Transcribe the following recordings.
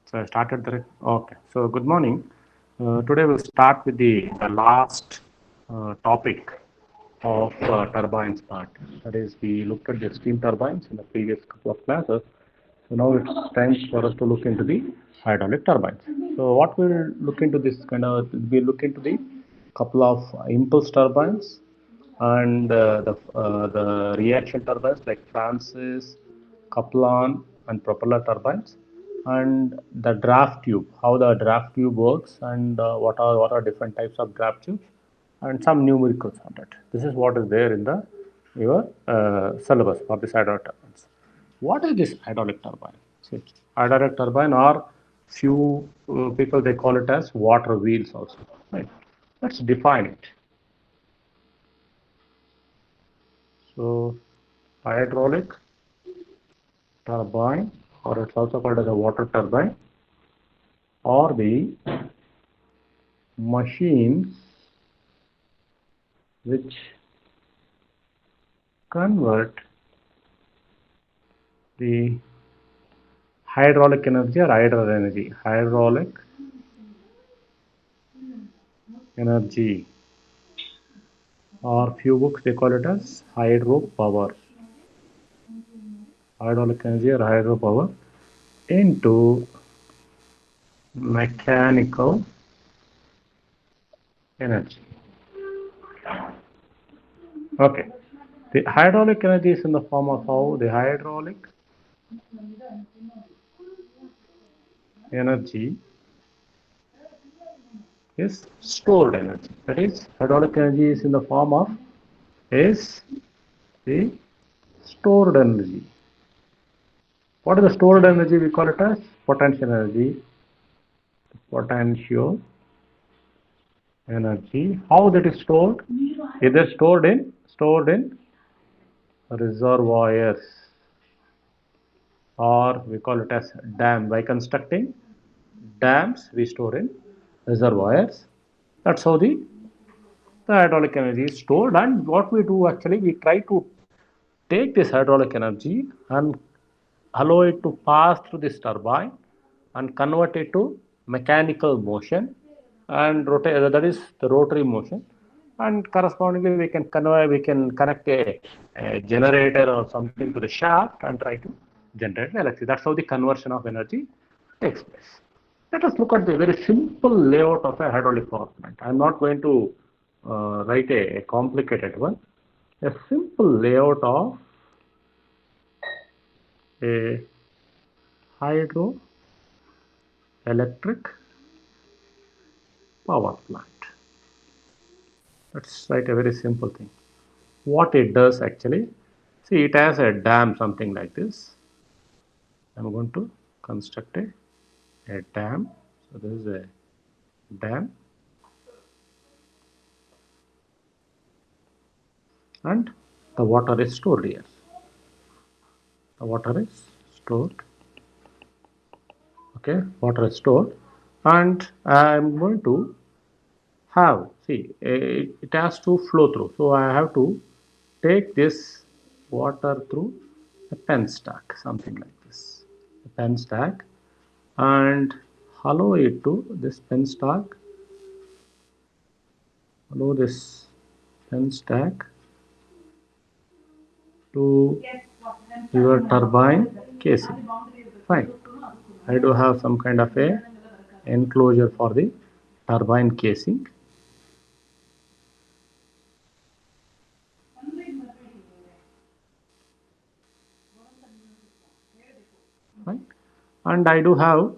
So I started the. Okay. So good morning. Today we'll start with the last topic of turbines part. That is, we looked at the steam turbines in the previous couple of classes. So now it's time for us to look into the hydraulic turbines. So what we'll look into this we look into the couple of impulse turbines and the reaction turbines like Francis, Kaplan, and propeller turbines, and the draft tube, how the draft tube works, and what are different types of draft tubes, and some numericals on that. This is what is there in the your syllabus for this hydraulic turbines. What is this hydraulic turbine? See, hydraulic turbine are few people they call it as water wheels also. Right? Let's define it. So hydraulic turbine, or it's also called as a water turbine, or the machines which convert the hydraulic energy or hydraulic energy, or few books they call it as hydropower, hydraulic energy or hydropower into mechanical energy. Okay, the hydraulic energy is in the form of how the hydraulic energy is stored energy. That is, hydraulic energy is in the form of is the stored energy. What is the stored energy? We call it as potential energy. Potential energy. How that is stored? Either stored in reservoirs, or we call it as dam. By constructing dams, we store in reservoirs. That's how the hydraulic energy is stored. And what we do actually, we try to take this hydraulic energy and allow it to pass through this turbine and convert it to mechanical motion and rotate, that is the rotary motion, and correspondingly we can connect a generator or something to the shaft and try to generate electricity. That's how the conversion of energy takes place. Let us look at the very simple layout of a hydraulic power plant. I am not going to write a complicated one. A simple layout of a hydroelectric power plant. Let's write a very simple thing. What it does actually, see, it has a dam, something like this. I'm going to construct a dam. So this is a dam, and the water is stored here. The water is stored. Okay, water is stored, and I'm going to have, see, it has to flow through. So I have to take this water through a pen stack, something like this. A pen stack, and allow it to this pen stack, allow this pen stack to your turbine casing. Fine. I do have some kind of a enclosure for the turbine casing. Right. And I do have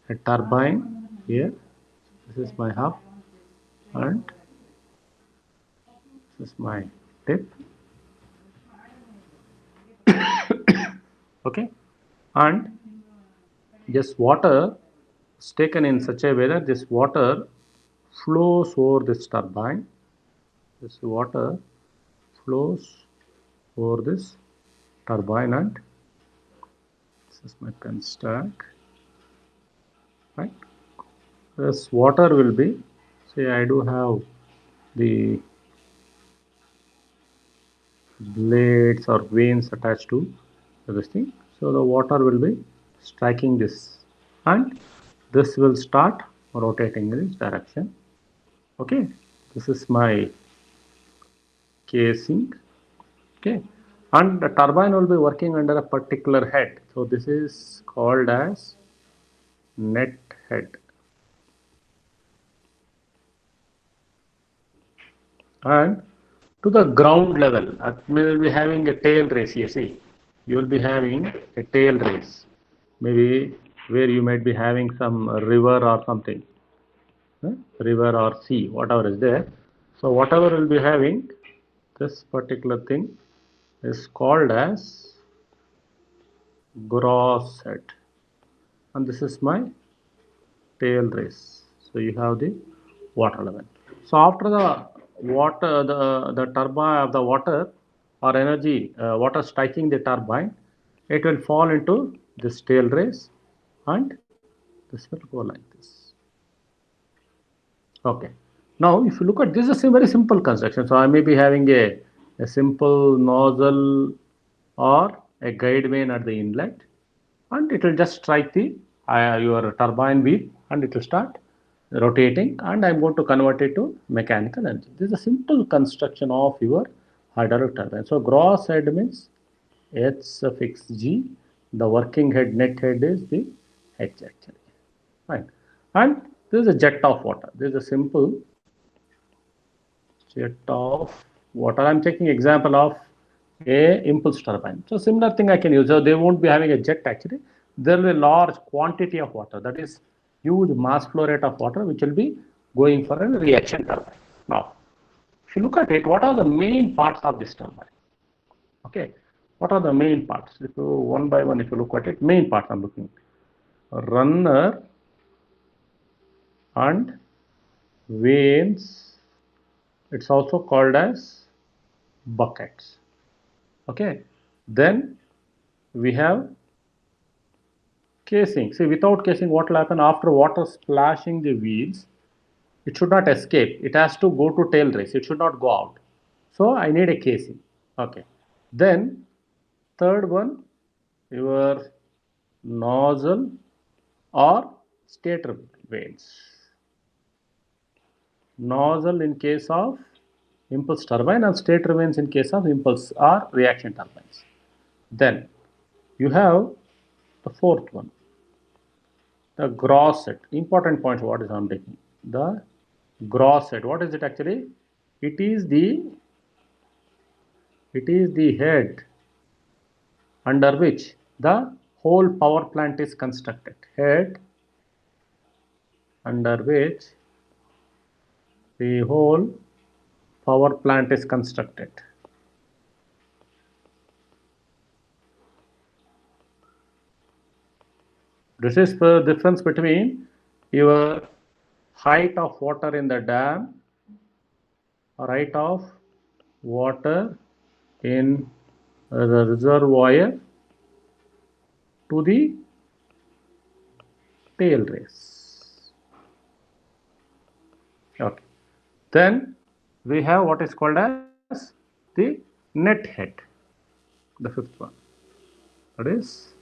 a turbine here. This is my hub, and this is my tip. Okay, and this water is taken in such a way that this water flows over this turbine. This water flows over this turbine, and this is my pen stack. Right, this water will be, say I do have the blades or vanes attached to this thing. So the water will be striking this, and this will start rotating in this direction. Okay, this is my casing. Okay, and the turbine will be working under a particular head. So this is called as net head. And to the ground level, we will be having a tail race. You see, you will be having a tail race, maybe where you might be having some river or something, river or sea, whatever is there. So whatever will be having, this particular thing is called as gross head, and this is my tail race. So you have the water level. So after the water, the turbine of the water or energy, water striking the turbine, it will fall into this tail race, and this will go like this. Okay. Now, if you look at this, is a very simple construction. So I may be having a simple nozzle or a guide vane at the inlet, and it will just strike the your turbine wheel, and it will start rotating, and I'm going to convert it to mechanical energy. This is a simple construction of your hydraulic turbine. So gross head means H suffix G, the working head, net head is the H actually. Fine. And this is a jet of water. This is a simple jet of water. I'm taking example of a impulse turbine. So similar thing I can use. So they won't be having a jet actually. There will be a large quantity of water. That is huge mass flow rate of water which will be going for a reaction turbine. Now, if you look at it, what are the main parts of this turbine? Okay, what are the main parts? If you one by one, if you look at it, main parts I'm looking. Runner and vanes. It's also called as buckets. Okay, then we have casing. See, without casing, what will happen after water splashing the wheels? It should not escape. It has to go to tail race. It should not go out. So I need a casing. Okay. Then third one, your nozzle or stator vanes. Nozzle in case of impulse turbine and stator vanes in case of impulse or reaction turbines. Then you have the fourth one, the gross set. Important points what is I'm taking. The gross set. What is it actually? It is the head under which the whole power plant is constructed. Head under which the whole power plant is constructed. This is the difference between your height of water in the dam or height of water in the reservoir to the tail race. Okay. Then we have what is called as the net head, the fifth one. That is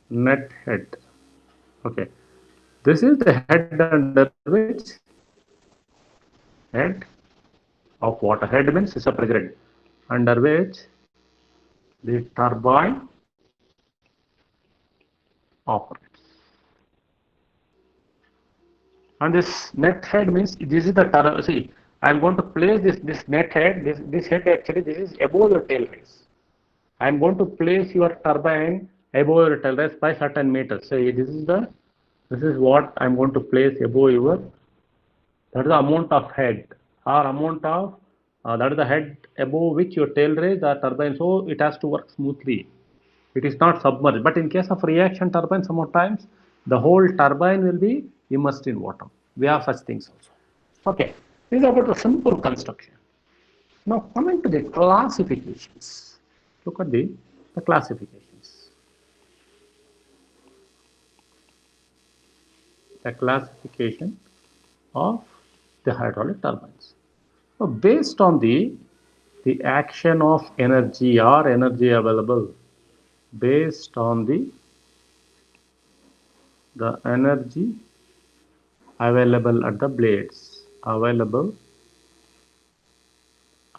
net head. Okay. This is the head under which head of water. Head means is a pressure head under which the turbine operates. And this net head means this is the turbine. See, I am going to place this net head. This head actually this is above your tail race. I am going to place your turbine above your tail race by certain meters. So this is what I am going to place above your. That is the amount of head or amount of that is the head above which your tail race the turbine. So it has to work smoothly. It is not submerged. But in case of reaction turbine, sometimes the whole turbine will be immersed in water. We have such things also. Okay, this is about a simple construction. Now coming to the classifications. Look at the classifications. The classification of the hydraulic turbines. So based on the action of energy or energy available based on the the energy available at the blades, available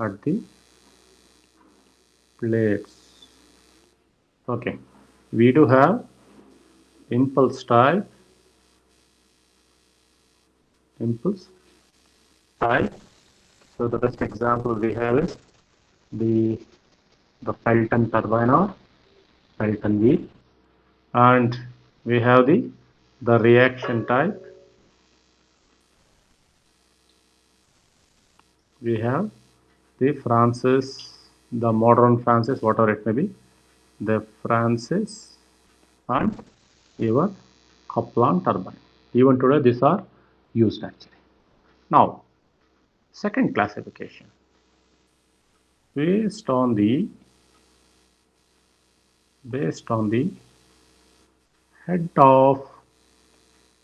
at the blades. Okay, we do have impulse type, impulse type. So the best example we have is the Pelton turbine or Pelton wheel, and we have the reaction type. We have the Francis, the modern Francis, whatever it may be, the Francis and even Kaplan turbine. Even today, these are used actually. Now, second classification based on the head of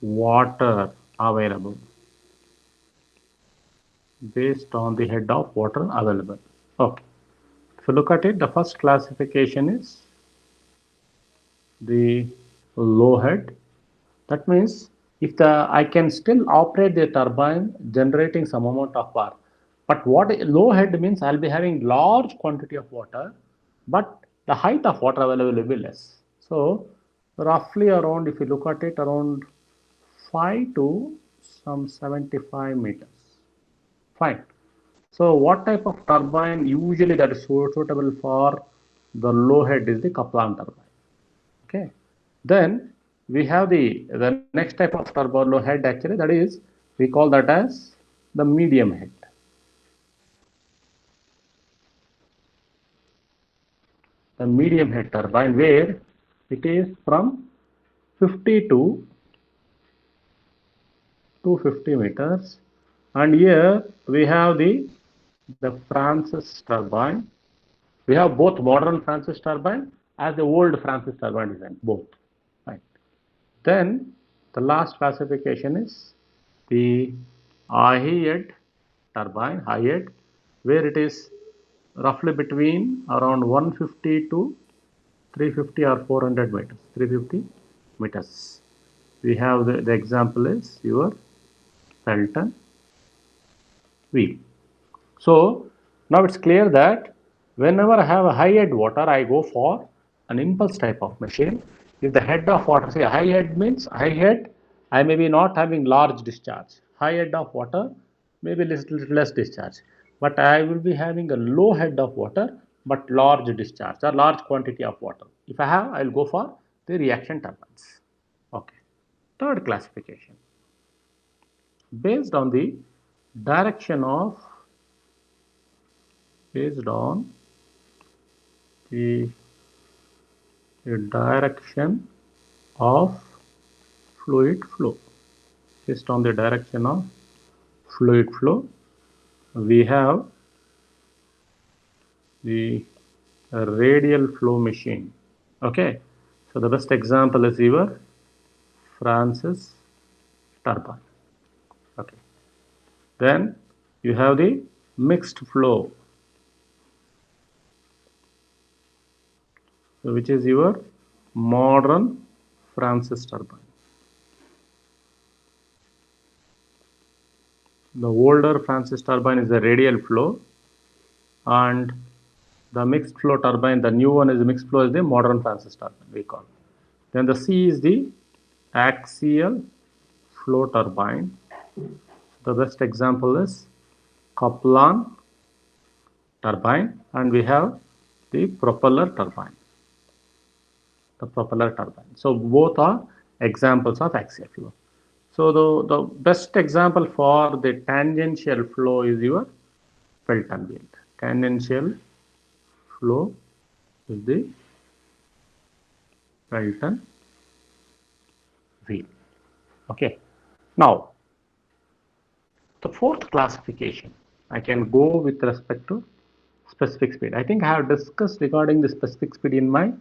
water available, based on the head of water available. Okay. If you look at it, the first classification is the low head. That means if I can still operate the turbine generating some amount of power. But what low head means, I'll be having large quantity of water, but the height of water available will be less. So roughly around, if you look at it, around 5 to some 75 meters. Fine. So what type of turbine usually that is suitable for the low head is the Kaplan turbine. Okay. Then we have the next type of turbo low head actually, that is, we call that as the medium head. The medium head turbine, where it is from 50 to 250 meters, and here we have the Francis turbine. We have both modern Francis turbine as the old Francis turbine design, both. Right. Then the last classification is the high head turbine, high head, where it is roughly between around 150 to 350 or 400 meters, 350 meters. We have the example is your Pelton wheel. So now it's clear that whenever I have a high head water, I go for an impulse type of machine. If the head of water, say high head means high head, I may be not having large discharge. High head of water, maybe little less discharge. But I will be having a low head of water, but large discharge or large quantity of water. If I have, I will go for the reaction turbines. Okay. Third classification, based on the direction of, based on the direction of fluid flow. Based on the direction of fluid flow, we have the radial flow machine. Okay, so the best example is your Francis turbine. Okay, then you have the mixed flow, which is your modern Francis turbine. The older Francis turbine is the radial flow, and the mixed flow turbine, the new one is the mixed flow, is the modern Francis turbine, we call. Then the C is the axial flow turbine. The best example is Kaplan turbine, and we have the propeller turbine. The propeller turbine. So both are examples of axial flow. So the best example for the tangential flow is your Pelton wheel. Tangential flow is the Pelton wheel. Okay. Now, the fourth classification, I can go with respect to specific speed. I think I have discussed regarding the specific speed in my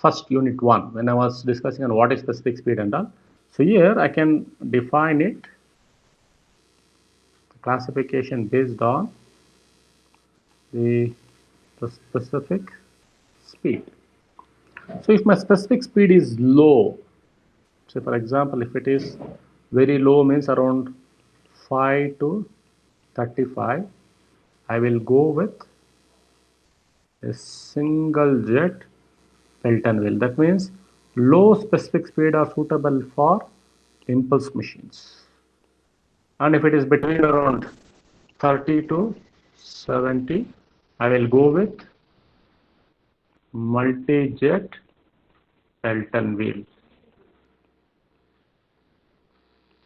first unit 1 when I was discussing on what is specific speed and all. So here I can define it, the classification based on the specific speed. So if my specific speed is low, say for example, if it is very low means around 5 to 35, I will go with a single jet Pelton wheel. That means low specific speed are suitable for impulse machines. And if it is between around 30 to 70, I will go with multi-jet Pelton wheel.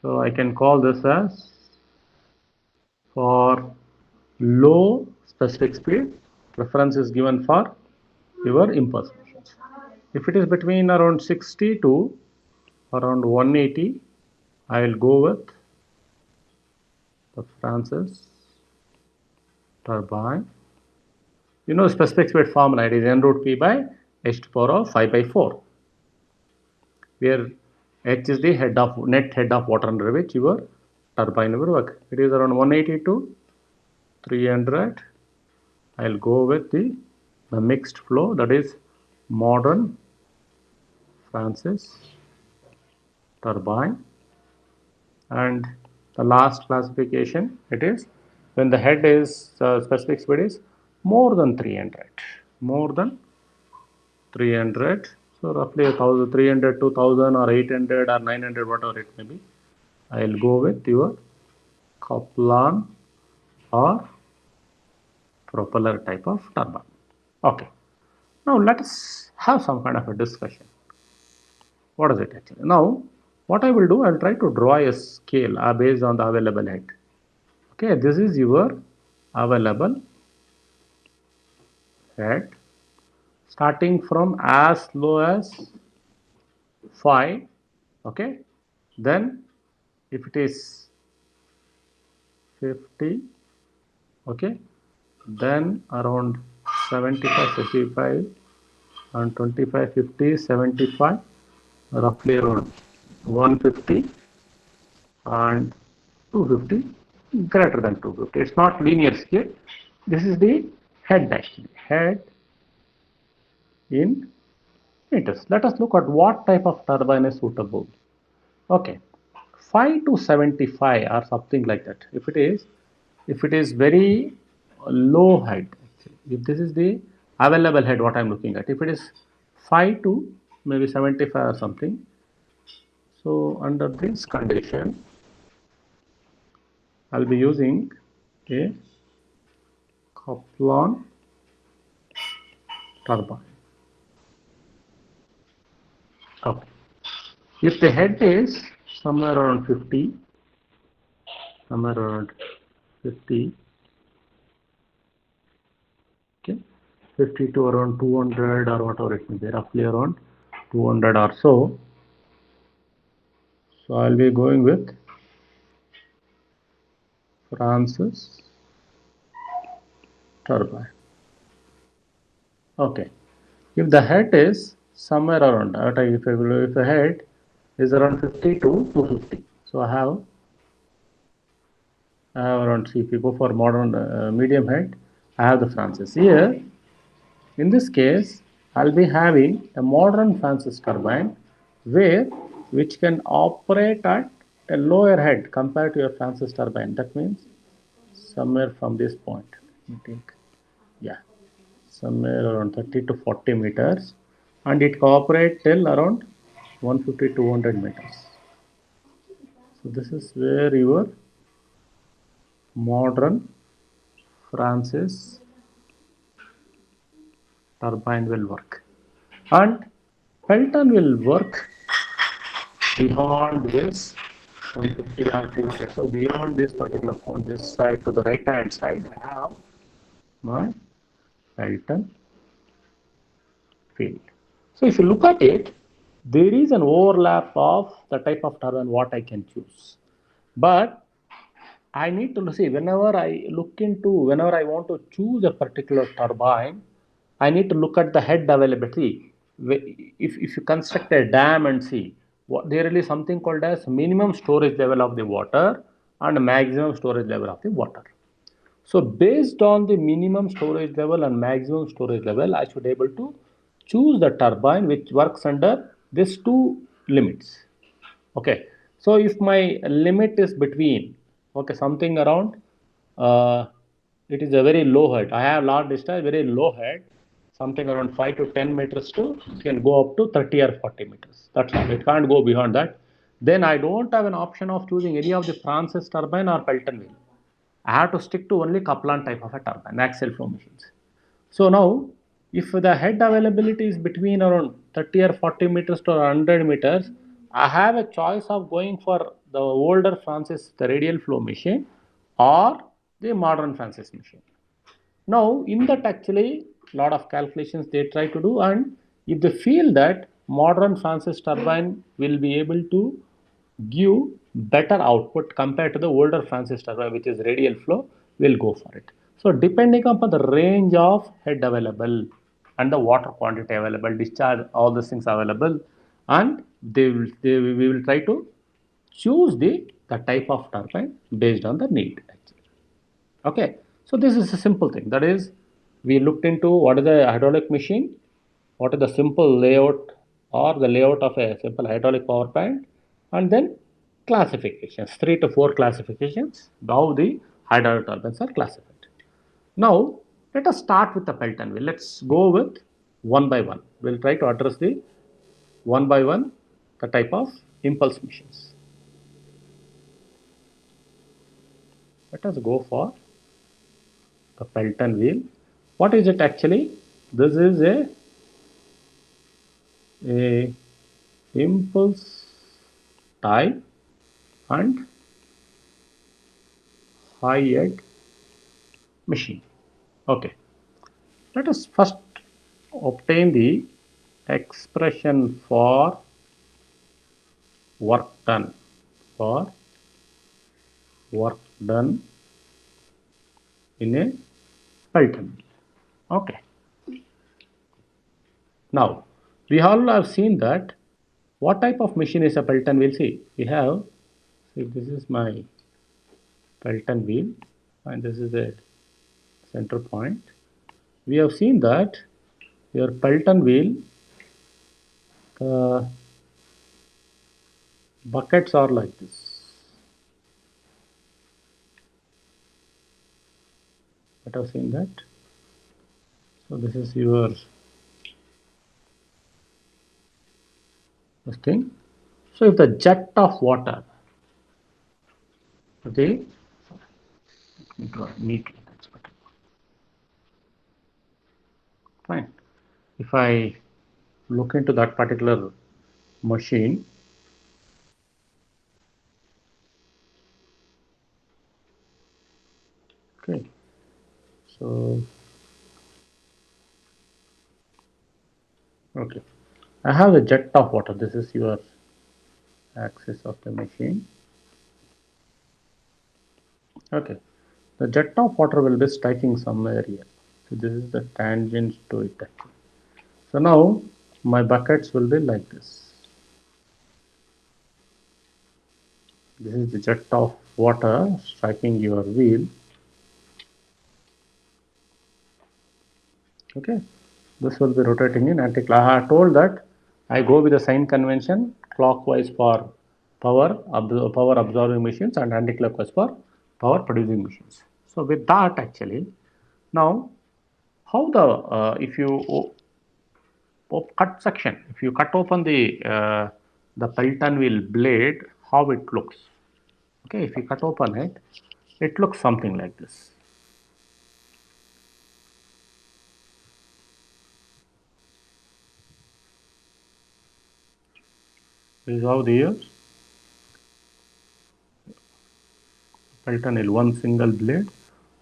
So I can call this as for low specific speed, preference is given for your impulse machines. If it is between around 60 to around 180, I will go with the Francis turbine. You know specific speed formula, it is n root p by h to the power of 5 by 4, where h is the net head of water under which your turbine will work. It is around 180 to 300. I'll go with the mixed flow, that is modern Francis turbine. And the last classification, it is when the head is specific speed is more than 300, so roughly 1300, 2000 or 800 or 900, whatever it may be, I'll go with your Kaplan or propeller type of turbine. Okay, now let us have some kind of a discussion. What is it actually? Now, what I will do, I'll try to draw a scale based on the available head. Okay, this is your available head, starting from as low as 5. Okay, then if it is 50, okay, then around 75, 55, and 25, 50, 75, roughly around 150 and 250, greater than 250. It's not linear scale. This is the head actually, head in meters. Let us look at what type of turbine is suitable. Okay, 5 to 75 or something like that. If it is very low head, if this is the available head what I'm looking at, if it is 5 to maybe 75 or something, so under this condition I'll be using a Kaplan turbine. Okay. If the head is somewhere around 50, okay, 50 to around 200 or whatever it may be, roughly around 200 or so. So I'll be going with Francis turbine. Okay. If the head is somewhere around, if the head is around 50 to 250, so I have around, see, if you go for modern medium head, I have the Francis. Here, in this case, I'll be having a modern Francis turbine which can operate at a lower head compared to your Francis turbine. That means somewhere from this point, I think, yeah, somewhere around 30 to 40 meters, and it cooperates till around 150 200 meters. So this is where your modern Francis turbine will work, and Pelton will work beyond this 150 or 200. So beyond this particular point, this side to the right hand side, I have my Pelton field. So if you look at it, there is an overlap of the type of turbine what I can choose. But I need to see, whenever I want to choose a particular turbine, I need to look at the head availability. If you construct a dam and see, there is something called as minimum storage level of the water and maximum storage level of the water. So based on the minimum storage level and maximum storage level, I should be able to choose the turbine which works under these two limits. Okay, so if my limit is between, okay, something around, uh, it is a very low height. I have large discharge, very low height, something around 5 to 10 meters to, it can go up to 30 or 40 meters. That's all. It can't go beyond that. Then I don't have an option of choosing any of the Francis turbine or Pelton wheel. I have to stick to only Kaplan type of a turbine, axial flow machines. So now, if the head availability is between around 30 or 40 meters to 100 meters, I have a choice of going for the older Francis, the radial flow machine, or the modern Francis machine. Now, in that actually, lot of calculations they try to do, and if they feel that modern Francis turbine will be able to give better output compared to the older Francis turbine, which is radial flow, will go for it. So, depending upon the range of head available and the water quantity available, discharge, all these things available, and we will try to choose the type of turbine based on the need. Actually. Okay, so this is a simple thing. That is, we looked into what is a hydraulic machine, what is the simple layout or the layout of a simple hydraulic power plant, and then classifications, 3 to 4 classifications, how the hydraulic turbines are classified. Now, let us start with the Pelton wheel. Let's go with one by one. We'll try to address the one by one the type of impulse machines. Let us go for the Pelton wheel. What is it actually? This is a impulse type and high head machine. Okay, let us first obtain the expression for work done for work done in a Pelton wheel. Okay, now we all have seen that what type of machine is a Pelton wheel. See, we have, see, this is my Pelton wheel and this is a center point. We have seen that your Pelton wheel, buckets are like this. Let us seen that. So this is your this thing. So if the jet of water, okay, let me draw neatly. That's better. Fine. If I look into that particular machine, okay. So okay, I have the jet of water. This is your axis of the machine. Okay, the jet of water will be striking somewhere here. So this is the tangent to it actually. So now my buckets will be like this. This is the jet of water striking your wheel. Okay, this will be rotating in anti-clock. I have told that I go with the sign convention clockwise for power absorbing machines and anti-clockwise for power producing machines. So with that actually, now how if you cut section, if you cut open the Pelton wheel blade, how it looks. Okay, if you cut open it, it looks something like this. This is how the Pelton wheel, one single blade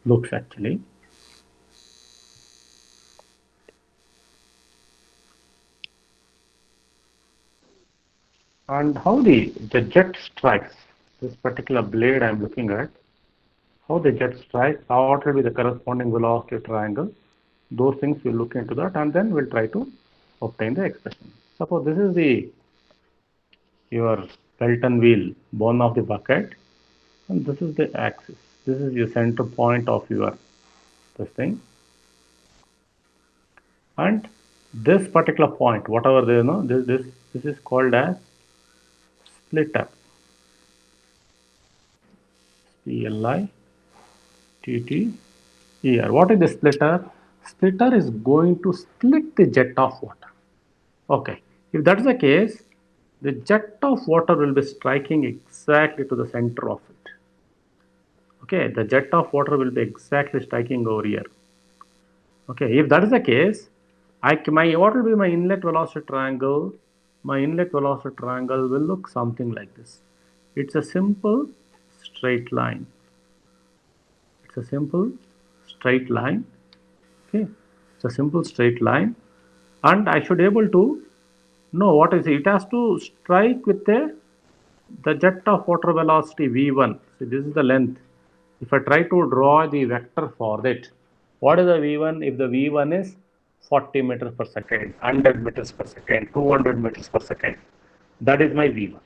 looks actually. And how the jet strikes, this particular blade I am looking at, how the jet strikes, what will be the corresponding velocity triangle, those things we'll look into that and then we'll try to obtain the expression. Suppose this is your Pelton wheel, bone of the bucket, and this is the axis. This is your center point of your this thing. And this particular point, whatever they know, this is called as splitter. Splitter. What is the splitter? Splitter is going to split the jet of water. Okay, if that is the case, the jet of water will be striking exactly to the center of it. Okay, the jet of water will be exactly striking over here. Okay, if that is the case, what will be my inlet velocity triangle? My inlet velocity triangle will look something like this. It's a simple straight line. It's a simple straight line. Okay, it's a simple straight line, and I should able to know what is it. It has to strike with the jet of water velocity v1. So this is the length. If I try to draw the vector for that, what is the v1? If the v1 is 40 meters per second, 100 meters per second, 200 meters per second, that is my v1.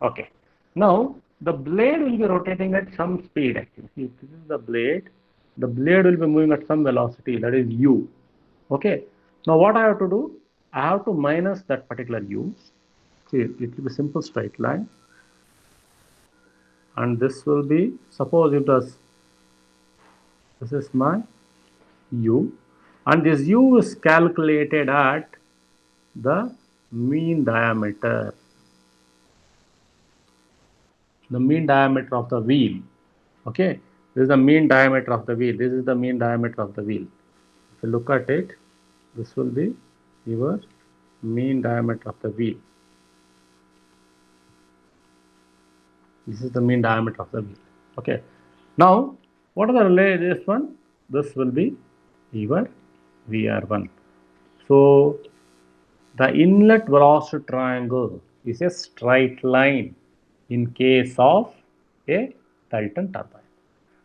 Okay. Now the blade will be rotating at some speed actually. See, this is the blade will be moving at some velocity, that is u. Okay. Now what I have to do? I have to minus that particular u. See, it will be simple straight line. And this will be, suppose it does, this is my u, and this u is calculated at the mean diameter, of the wheel. Okay, this is the mean diameter of the wheel. This is the mean diameter of the wheel. If you look at it, this will be your mean diameter of the wheel. This is the mean diameter of the wheel. Okay. Now, what are the relay? This one, this will be your VR1. So, the inlet velocity triangle is a straight line in case of a Dalton turbine.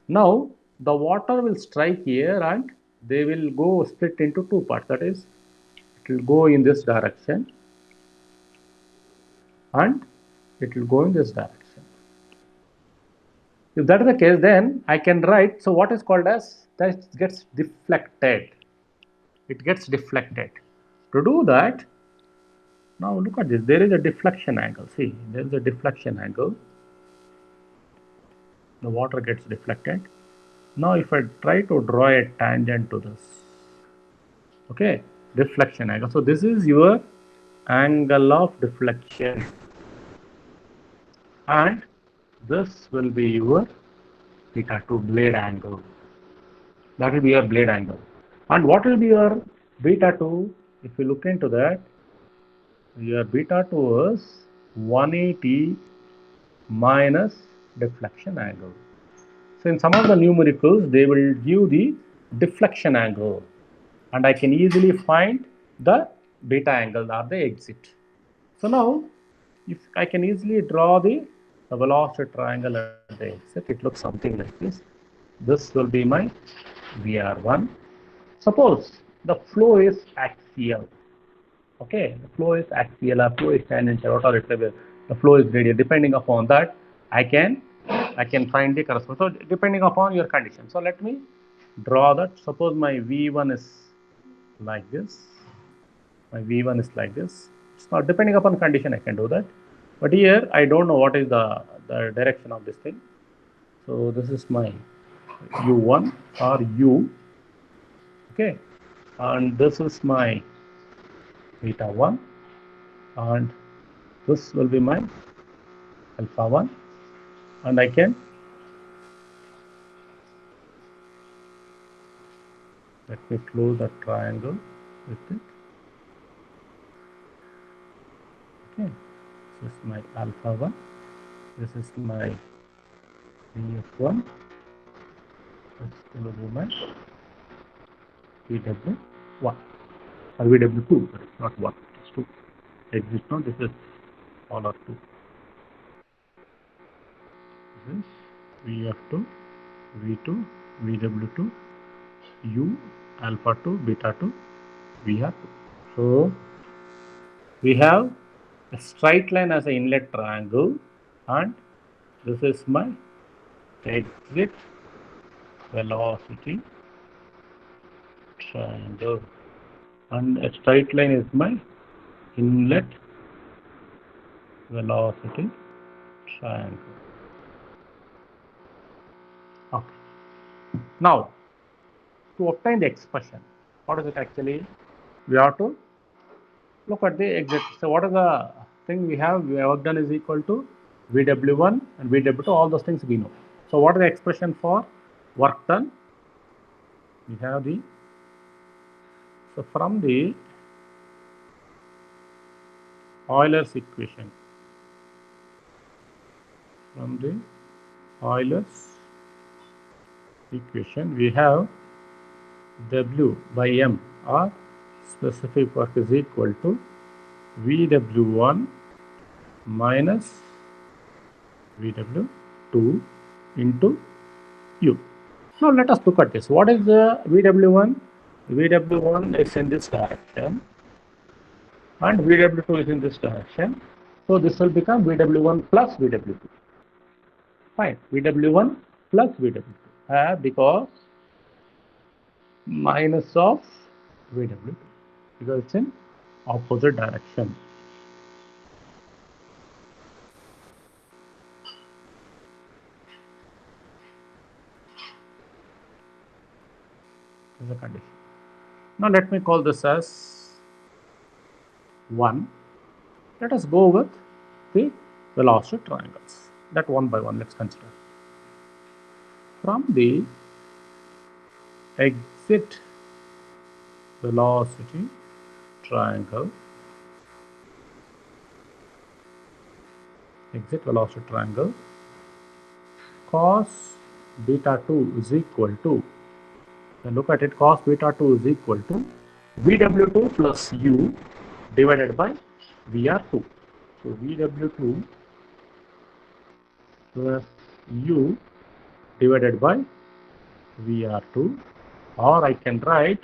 Now, the water will strike here and they will go split into two parts. That is, it will go in this direction and it will go in this direction. If that is the case, then I can write, so what is called as, that gets deflected. It gets deflected. To do that, now look at this, there is a deflection angle. See, there is a deflection angle. The water gets deflected. Now if I try to draw a tangent to this, okay, deflection angle. So this is your angle of deflection. And this will be your theta 2 blade angle. That will be your blade angle. And what will be your beta 2? If you look into that, your beta 2 is 180 minus deflection angle. So in some of the numericals, they will give the deflection angle, and I can easily find the beta angle or the exit. So now, if I can easily draw the velocity triangle at the exit, it looks something like this. This will be my VR1. Suppose the flow is axial. Okay, the flow is axial or flow is tangential, whatever the flow is radial. Depending upon that, I can find the corresponding. So depending upon your condition. So let me draw that. Suppose my V1 is like this. My V1 is like this. Now depending upon condition, I can do that. But here I don't know what is the direction of this thing. So this is my U1 or U. Okay, and this is my beta 1, and this will be my alpha 1, and I can, let me close the triangle with it. Okay, this is my alpha 1, this is my VF1, this will be my VW1 or VW2, but it's not 1, it's 2. Exit now, this is all are 2. This is VF2, V2, VW2, U, alpha 2, beta 2, VR2. So we have a straight line as an inlet triangle, and this is my exit velocity triangle, and a straight line is my inlet velocity triangle. Okay. Now, to obtain the expression, what is it actually? We have to look at the exit. So what is the thing we have? Work done is equal to VW1 and VW2, all those things we know. So what is the expression for work done? We have the, so from the Euler's equation, we have W by M, or specific work, is equal to VW1 minus VW2 into U. Now let us look at this. What is the VW1? VW1 is in this direction and VW2 is in this direction. So this will become VW1 plus VW2. Fine. VW1 plus VW2 because minus of VW2 because it's in opposite direction. Is a condition. Now let me call this as 1. Let us go with the velocity triangles. That one by one let's consider. From the exit velocity triangle, cos beta 2 is equal to, look at it, cos beta 2 is equal to VW2 plus U divided by VR2. So VW2 plus U divided by VR2, or I can write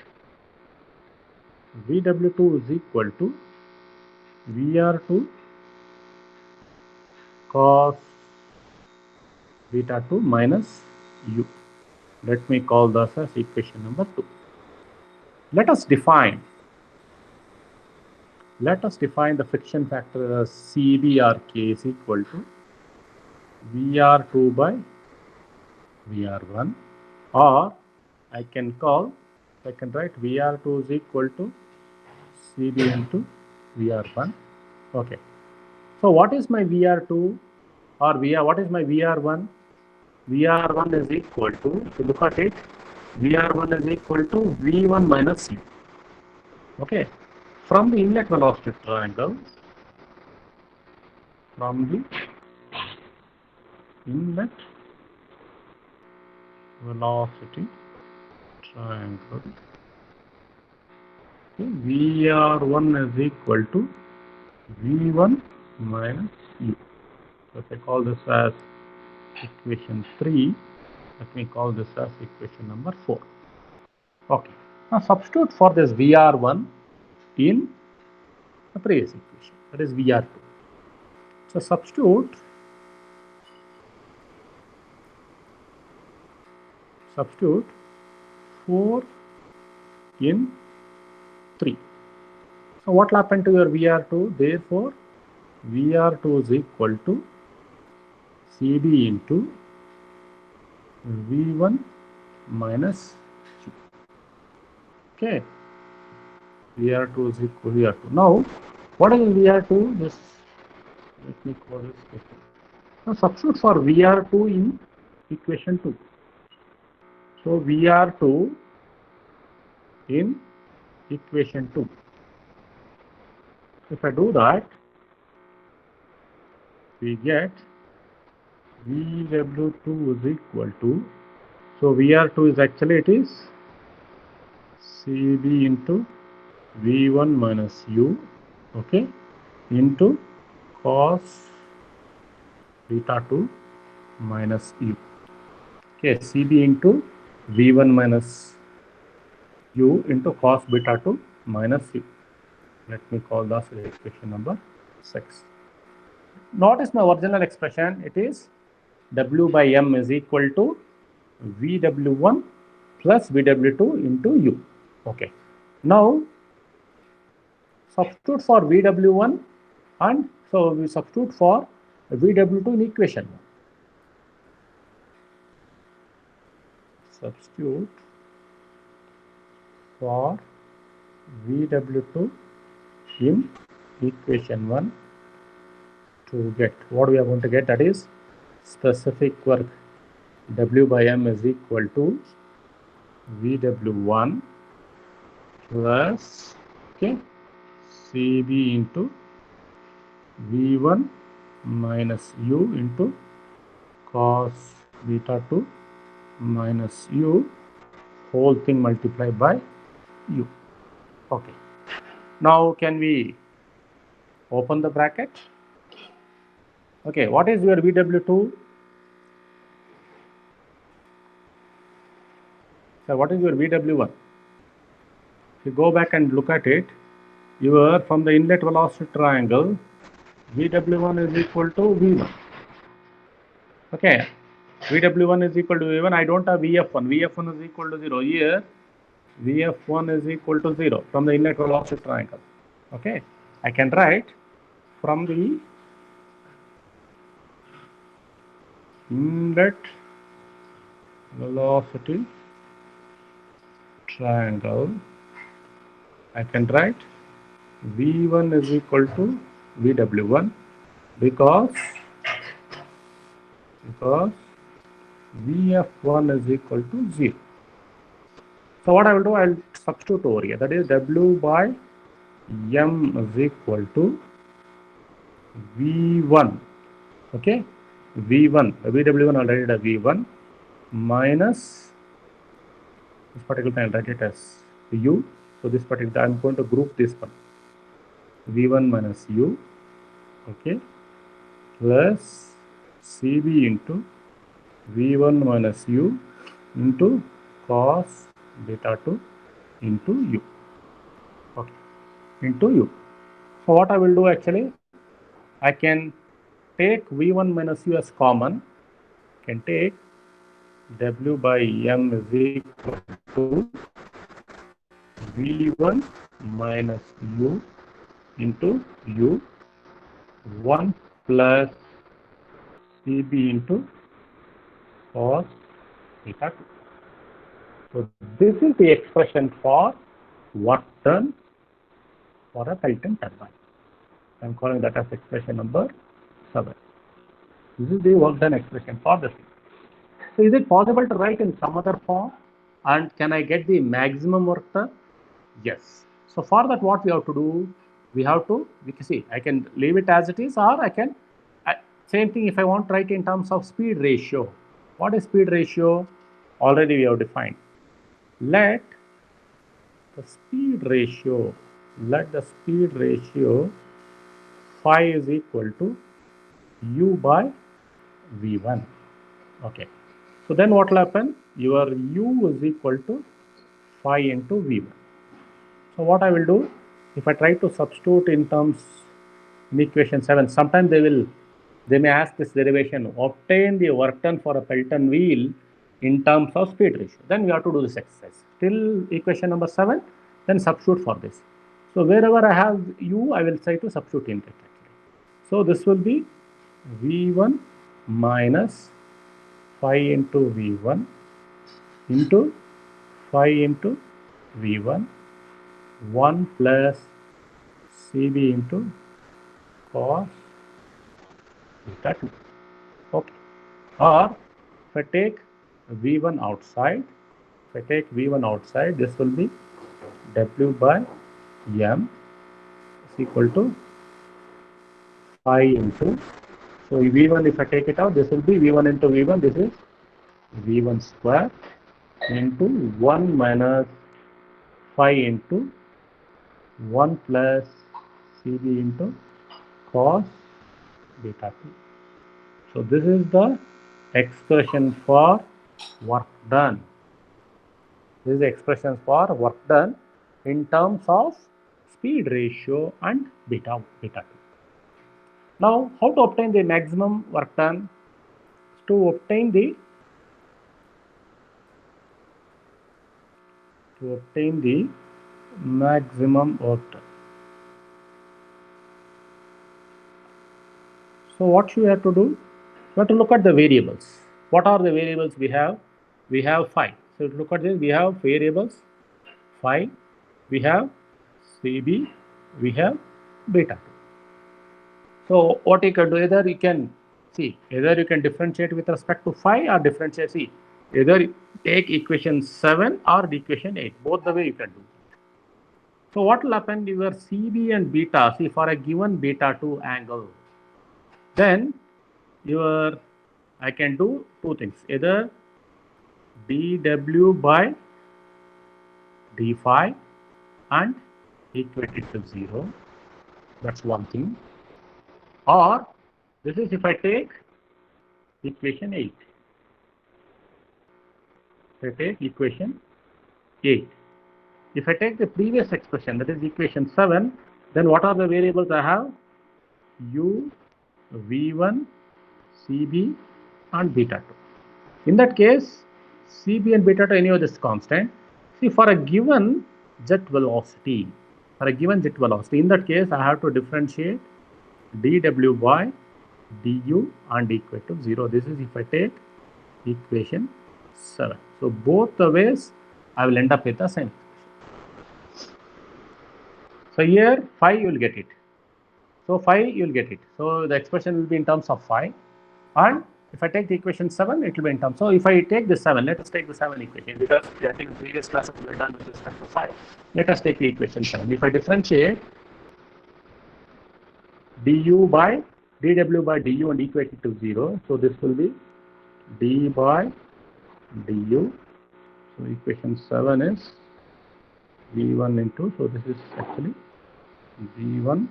VW2 is equal to VR2 cos beta 2 minus U. Let me call this as equation number 2. Let us define the friction factor as CBRK is equal to VR2 by VR1, or I can write VR2 is equal to CB into VR1. Okay. So what is my VR2 or what is my VR1? VR1 is equal to, if you look at it, VR1 is equal to V1 minus U. Okay. From the inlet velocity triangle, VR1 is equal to V1 minus U. So if I call this as equation 3, let me call this as equation number 4. Okay. Now substitute for this VR1 in the previous equation, that is VR2. So substitute 4 in 3. So what will happen to your VR2? Therefore, VR2 is equal to CB into V1 minus Q. Okay. VR2 is equal to VR2. Now, what is VR2? Just let me call this equation. Now substitute for VR2 in equation 2. So VR2 in equation 2. If I do that, we get VW2 is equal to, so VR2 is actually, it is CB into V1 minus U, okay, into cos beta 2 minus U. Okay, CB into V1 minus U into cos beta 2 minus U. Let me call this expression number 6. Notice my original expression, it is W by M is equal to VW1 plus VW2 into U. Okay. Now, substitute for VW1 and So we substitute for VW2 in equation 1. Substitute for VW2 in equation 1 to get what we are going to get, that is specific work W by M is equal to VW1 plus CB into V1 minus U into cos beta 2 minus U whole thing multiplied by U. Okay. Now can we open the bracket? Okay, what is your VW2? So what is your VW1? If you go back and look at it, your from the inlet velocity triangle, VW1 is equal to V1. Okay, VW1 is equal to V1. I don't have VF1. VF1 is equal to 0. Here, VF1 is equal to 0 from the inlet velocity triangle. Okay, I can write from the inlet velocity triangle, I can write V1 is equal to VW1 because VF1 is equal to 0. So what I will do, I will substitute over here. That is W by M is equal to V1. Okay, V1, VW1 already the V1 minus this particular time, write it as U. So this particular, I am going to group this one. V1 minus U, okay, plus CB into V1 minus U into cos beta 2 into U, okay, into U. So what I will do actually, I can take V1 minus U as common, can take W by M is equal to V1 minus U into U 1 plus CB into cos beta 2. So this is the expression for work done for a Pelton turbine. I am calling that as expression number 7. This is the work done expression for the thing. So is it possible to write in some other form, and can I get the maximum work done? Yes. So for that, what we have to do, we can see, I can leave it as it is, or I can, same thing if I want to write in terms of speed ratio. What is speed ratio? Already we have defined. Let the speed ratio phi is equal to U by V1. Okay. So then what will happen? Your U is equal to phi into V1. So what I will do, if I try to substitute in terms in equation 7, sometimes they may ask this derivation, obtain the work done for a Pelton wheel in terms of speed ratio. Then we have to do this exercise. Till equation number 7, then substitute for this. So wherever I have U, I will try to substitute in it. So this will be V1 minus phi into V1 into phi into V1 1 plus CB into cos beta 2. Okay. Or if I take V1 outside, this will be W by M is equal to phi into, so V1 if I take it out, this will be V1 into V1, this is V1 square into 1 minus phi into 1 plus CB into cos beta 2. So this is the expression for work done. This is the expression for work done in terms of speed ratio and beta 2. Now, how to obtain the maximum work done? To obtain the maximum work done, So what you have to do? You have to look at the variables. What are the variables we have? We have phi. So look at this. We have variables phi. We have CB. We have beta 2. So what you can do, either you can see, either you can differentiate with respect to phi or differentiate, see, either take equation 7 or equation 8, both the way you can do. So what will happen, your CB and beta, see, for a given beta 2 angle, then your, I can do two things, either dw by d phi and equate it to 0, that's one thing, or this is if I take equation 8. If I take equation 8. If I take the previous expression, that is equation 7, then what are the variables I have? U, V1, CB and beta 2. In that case, CB and beta 2 any of this constant. See, for a given jet velocity, in that case, I have to differentiate dw by du and equate to 0. This is if I take equation 7. So both the ways I will end up with the same. So here phi you will get it. So phi you will get it. So the expression will be in terms of phi, and if I take the equation 7, it will be in terms. So if I take the 7, let us take the 7 equation, because I think the previous classes were done with respect to phi. Let us take the equation 7. If I differentiate du by dw by du and equate it to 0, so this will be d by du. So equation 7 is v1 into, so this is actually v1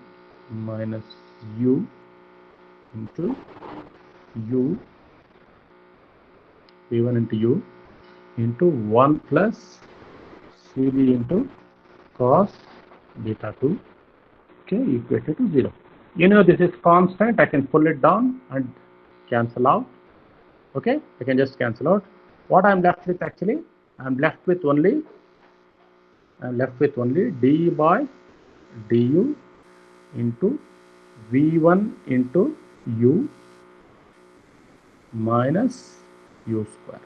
minus u into u, v1 into u into 1 plus cb into cos beta 2, okay, equated to 0. You know this is constant, I can pull it down and cancel out, okay, I can just cancel out. What I am left with actually, I am left with only d by du into v1 into u minus u square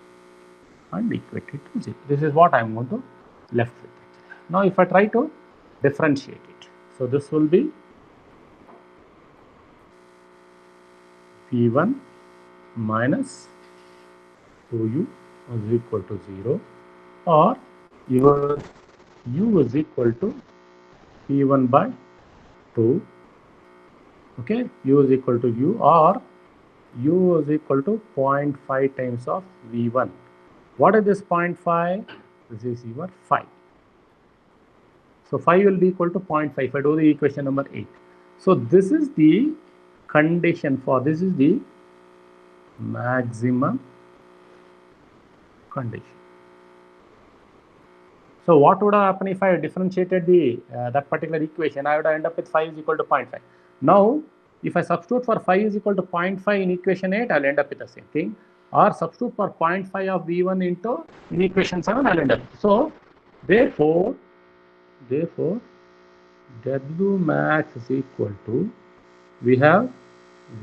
and equate it to 0. This is what I am going to left with. Now if I try to differentiate it, so this will be v1 minus 2u is equal to 0, or your u is equal to v1 by 2, okay, u is equal to u, or u is equal to 0.5 times of v1. What is this 0.5? This is your phi. So phi will be equal to 0.5 if I do the equation number 8. So this is the condition for, this is the maximum condition. So what would have happened if I differentiated the that particular equation? I would end up with phi is equal to 0.5. Now, if I substitute for phi is equal to 0.5 in equation 8, I'll end up with the same thing. Or substitute for 0.5 of v1 into in equation 7, I'll end up. So therefore W max is equal to, we have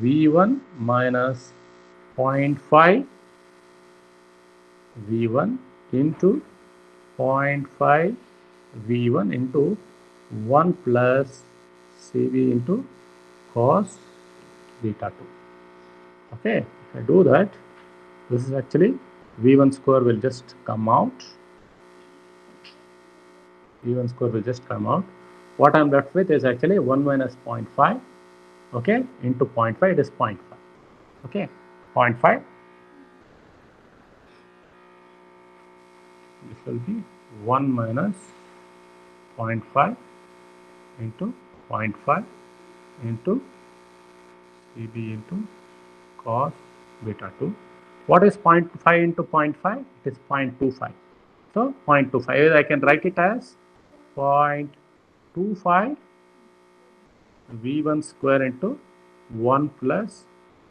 v1 minus 0.5 v1 into 0.5 v1 into 1 plus cv into cos beta 2. Okay, if I do that, this is actually v1 square will just come out. v1 square will just come out. What I am left with is actually 1 minus 0.5, okay, into 0.5, it is 0.5, okay, 0.5. This will be 1 minus 0.5 into 0.5 into CB into cos beta 2. What is 0.5 into 0.5? It is 0.25. So 0.25, I can write it as 0.25 v1 square into 1 plus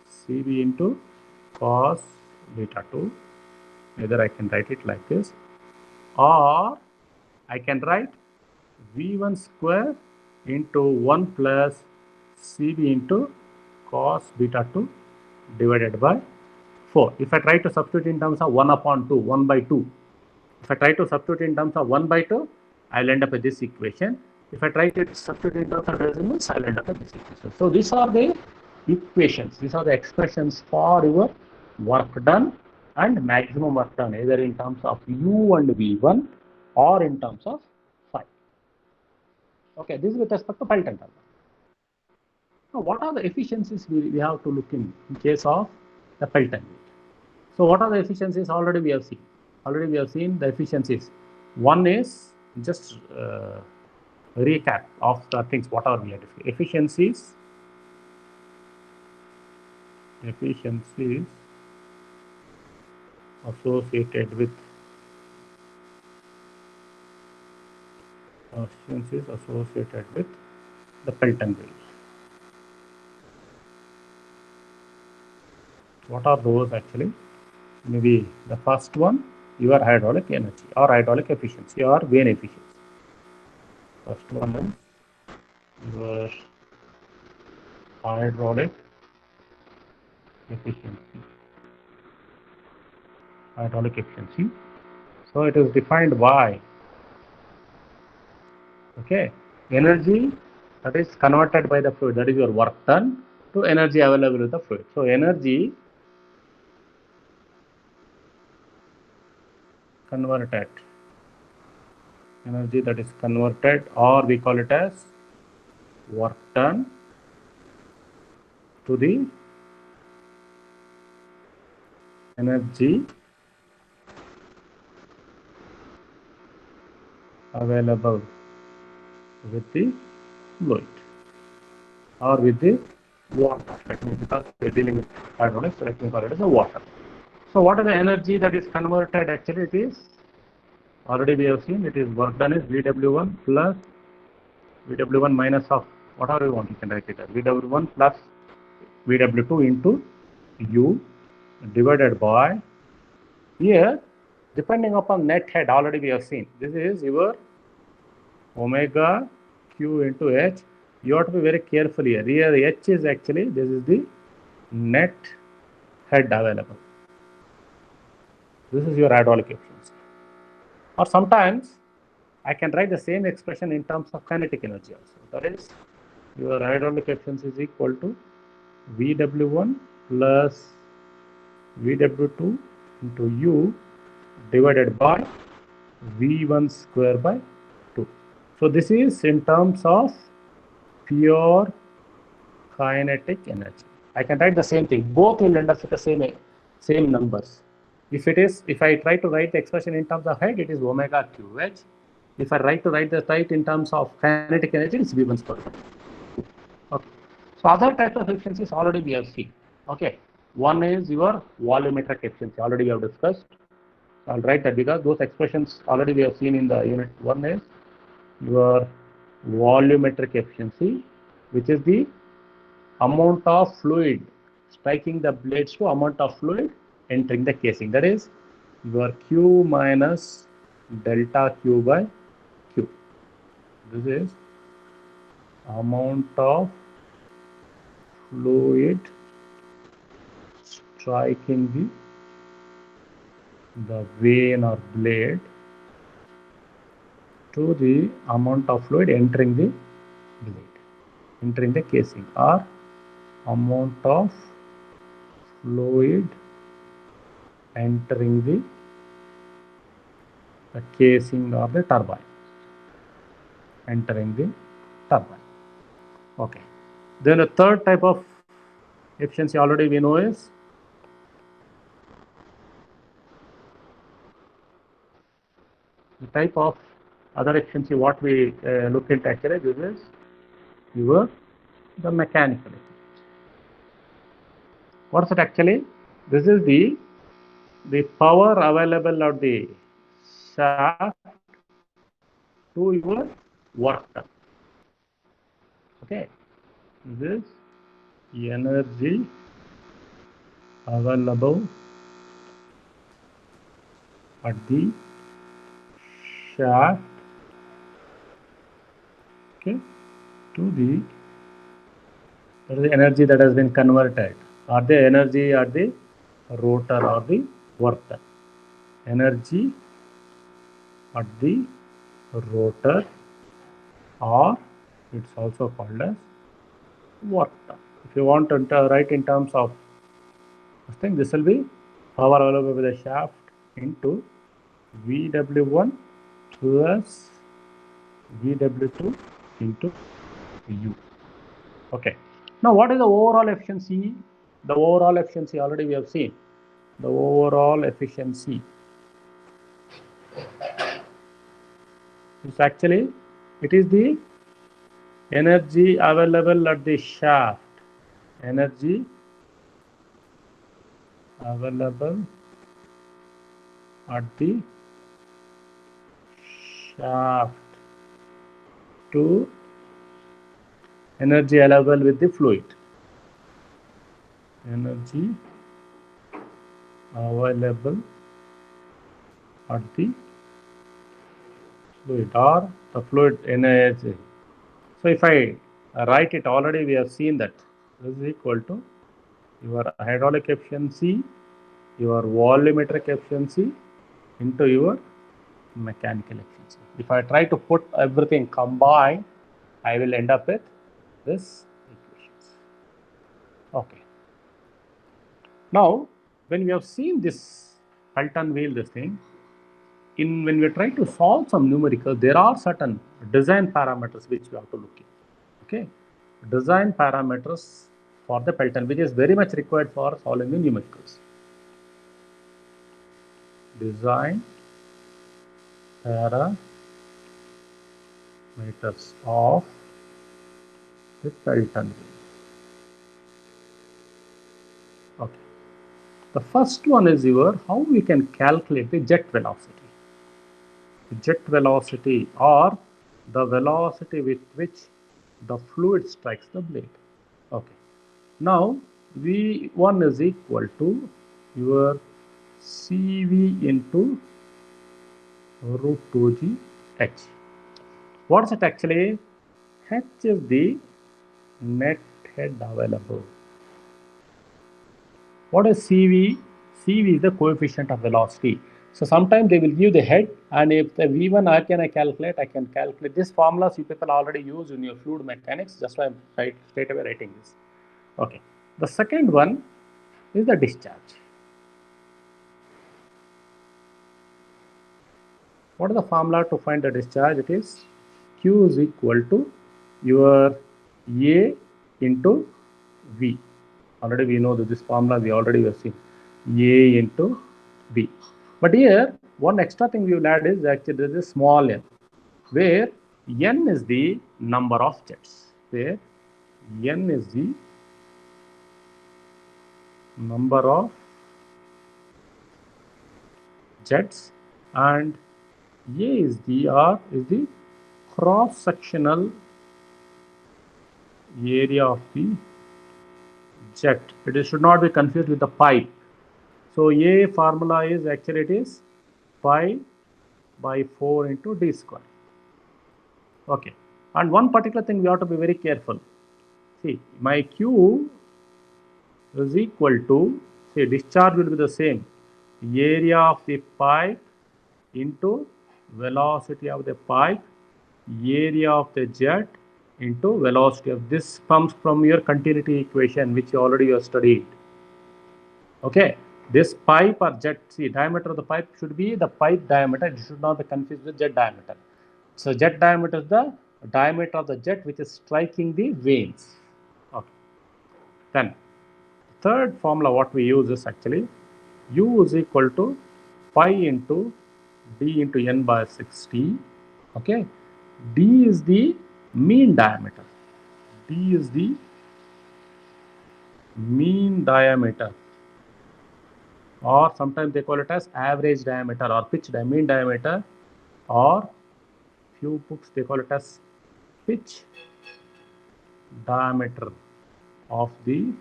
CB into cos beta 2. Either I can write it like this, or I can write v1 square into 1 plus CB into cos beta 2 divided by 4. If I try to substitute in terms of 1 upon 2, 1 by 2. If I try to substitute in terms of 1 by 2, I'll end up with this equation. If I try to substitute in terms of decimals, I'll end up with this equation. So these are the equations. These are the expressions for your work done and maximum work done, either in terms of U and V1 or in terms of phi. Okay, this is with respect to Pelton turbine. Now, what are the efficiencies we have to look in case of the Pelton wheel? So, what are the efficiencies? Already we have seen. Already we have seen the efficiencies. One is just recap of the things. What are we have efficiencies? Efficiencies associated with the Pelton wheel. What are those actually? Maybe the first one, your hydraulic energy or hydraulic efficiency or vane efficiency. First one is your hydraulic efficiency. Hydraulic efficiency. So it is defined by, okay, energy that is converted by the fluid, that is your work done, to energy available with the fluid. So energy converted, energy that is converted, or we call it as work done to the energy available with the fluid or with the water. Let me, because we are dealing with hydraulics, so let me call it as a water. So what is the energy that is converted? Actually, it is, already we have seen, it is work done is VW1 plus VW1 minus of whatever you want, you can write it as VW1 plus VW2 into U divided by, here, depending upon net head, already we have seen, this is your omega Q into H. You have to be very careful here. Here H is actually, this is the net head available. This is your hydraulic efficiency. Or sometimes I can write the same expression in terms of kinetic energy also. That is, your hydraulic efficiency is equal to VW1 plus VW2 into U divided by V1 square by 2. So this is in terms of pure kinetic energy. I can write the same thing. Both will end up with the same numbers. If I try to write the expression in terms of head, it is omega QH. If I try to write the type in terms of kinetic energy, it's V1 square. Okay. So other types of efficiencies already we have seen. Okay. One is your volumetric efficiency. Already we have discussed. I'll write that because those expressions already we have seen in the unit. One is your volumetric efficiency, which is the amount of fluid striking the blades to amount of fluid entering the casing. That is your Q minus delta Q by Q. This is amount of fluid striking the vane or blade to the amount of fluid entering the blade, entering the casing, or amount of fluid entering the casing of the turbine, entering the turbine. Okay. Then the third type of efficiency already we know is the type of other efficiency what we look at actually. This is the mechanical efficiency. What is it actually? This is the power available at the shaft to your work done. Okay, this is energy available at the shaft, okay, to the That is the energy that has been converted, or the energy at the rotor or the work done. Energy at the rotor, or it's also called as work done. If you want to write in terms of this thing, this will be power available with the shaft into VW1 plus VW2 into U. Okay. Now, what is the overall efficiency? The overall efficiency already we have seen. The overall efficiency is actually, it is the energy available at the shaft. Energy available at the shaft to energy available with the fluid. Energy available at the fluid, or the fluid energy. So if I write it, already we have seen that this is equal to your hydraulic efficiency, your volumetric efficiency into your mechanical efficiency. If I try to put everything combined, I will end up with this equations. Okay. Now, when we have seen this Pelton wheel, this thing, when we try to solve some numerical, there are certain design parameters which we have to look at. Okay, design parameters for the Pelton, which is very much required for solving the numericals. Design parameters of the Pelton wheel. Okay. The first one is how we can calculate the jet velocity. The jet velocity, or the velocity with which the fluid strikes the blade. Okay. Now, V1 is equal to your CV into root 2G H. What is it actually? H is the net head available. What is CV? CV is the coefficient of velocity. So sometimes they will give the head, and if the V1 I can calculate this formulas you people already use in your fluid mechanics. That's why I'm straight away writing this. Okay. The second one is the discharge. What is the formula to find the discharge? It is Q is equal to your A into V. Already we know that this formula we already have seen. A into B. But here, one extra thing we will add is actually there is a small n, where n is the number of jets. Where n is the number of jets, and A is the cross-sectional area of the jet. It should not be confused with the pipe. So A formula is actually it is pi by 4 into d square. Okay. And one particular thing we have to be very careful. See, my Q is equal to, say, discharge will be the same. Area of the pipe into velocity of the pipe, area of the jet into velocity of this comes from your continuity equation, which you already have studied. Okay, this pipe or jet, see, diameter of the pipe should be the pipe diameter. It should not be confused with jet diameter. So jet diameter is the diameter of the jet which is striking the vanes. Okay. Then third formula what we use is actually U is equal to pi into d into n by 60. Okay, d is the mean diameter. D is the mean diameter, or sometimes they call it as average diameter or pitch mean diameter, or few books they call it as pitch diameter of the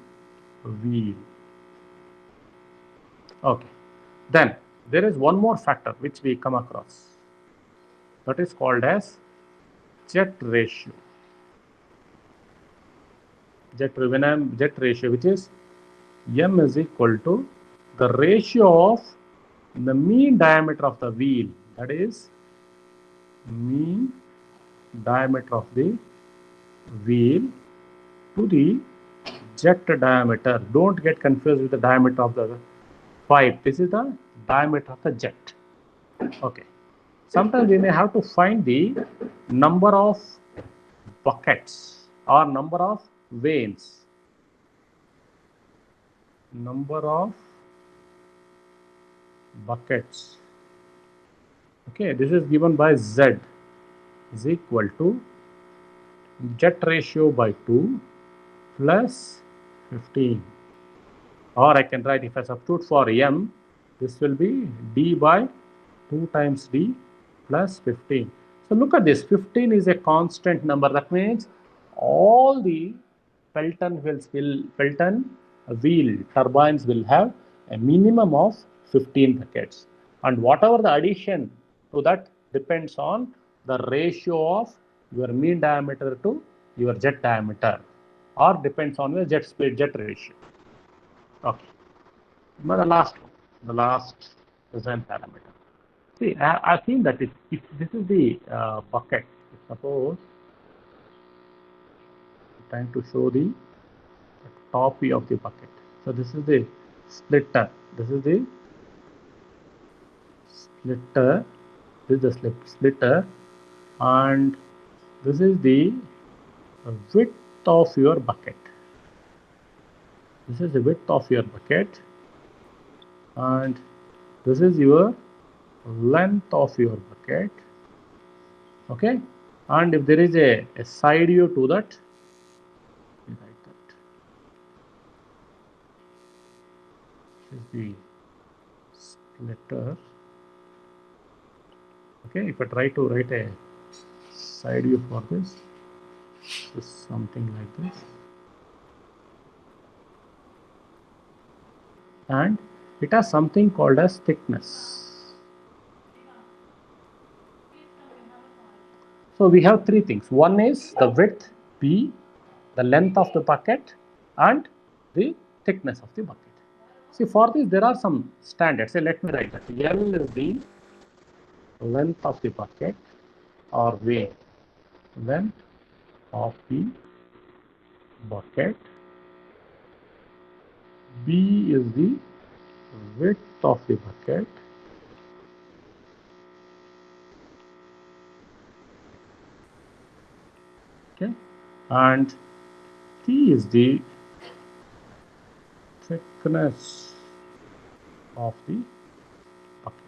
wheel. Okay, then there is one more factor which we come across, that is called as jet ratio. jet ratio, which is m is equal to the ratio of the mean diameter of the wheel, that is mean diameter of the wheel to the jet diameter. Don't get confused with the diameter of the pipe. This is the diameter of the jet. Okay. Sometimes we may have to find the number of buckets or number of vanes. Number of buckets. Okay, this is given by Z is equal to jet ratio by 2 plus 15. Or I can write, if I substitute for m, this will be d by 2 times d plus 15. So look at this, 15 is a constant number. That means all the Pelton wheel turbines will have a minimum of 15 buckets. And whatever the addition to that depends on the ratio of your mean diameter to your jet diameter, or depends on your jet ratio. Okay. Now the last design parameter. See, I think that if this is the bucket, suppose I'm trying to show the top view of the bucket. So this is the splitter. This is the splitter. This is the splitter, and this is the width of your bucket. This is the width of your bucket, and this is your length of your bucket. Okay, and if there is a side view to that, write that. This is the splitter. Okay, if I try to write a side view for this is something like this, and it has something called as thickness. So we have three things. One is the width P, the length of the bucket, and the thickness of the bucket. See, for this there are some standards. So let me write that. L is the length of the bucket or vane, length of the bucket. B is the width of the bucket. Okay, and T is the thickness of the bucket.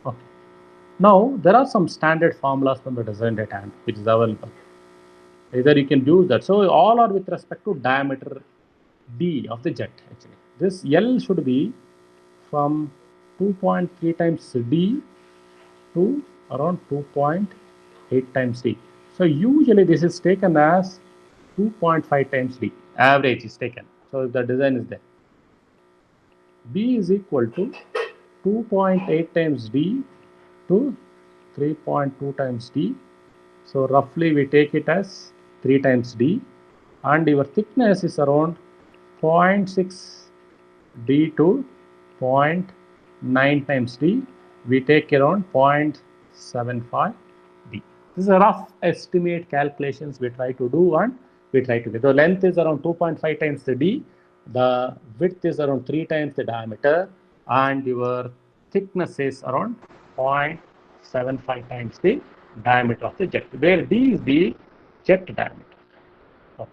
Okay. Now there are some standard formulas from the design data which is available. Either you can use that. So all are with respect to diameter D of the jet. Actually, this L should be from 2.3 times D to around 2.8 times D. So usually this is taken as 2.5 times D. Average is taken. So if the design is there, B is equal to 2.8 times D to 3.2 times D. So roughly we take it as 3 times D, and your thickness is around 0.6 D to 0.9 times D. We take around 0.75 D. This is a rough estimate calculations we try to do, and we try to get. The length is around 2.5 times the D, the width is around 3 times the diameter, and your thickness is around 0.75 times the diameter of the jet, where D is the jet diameter.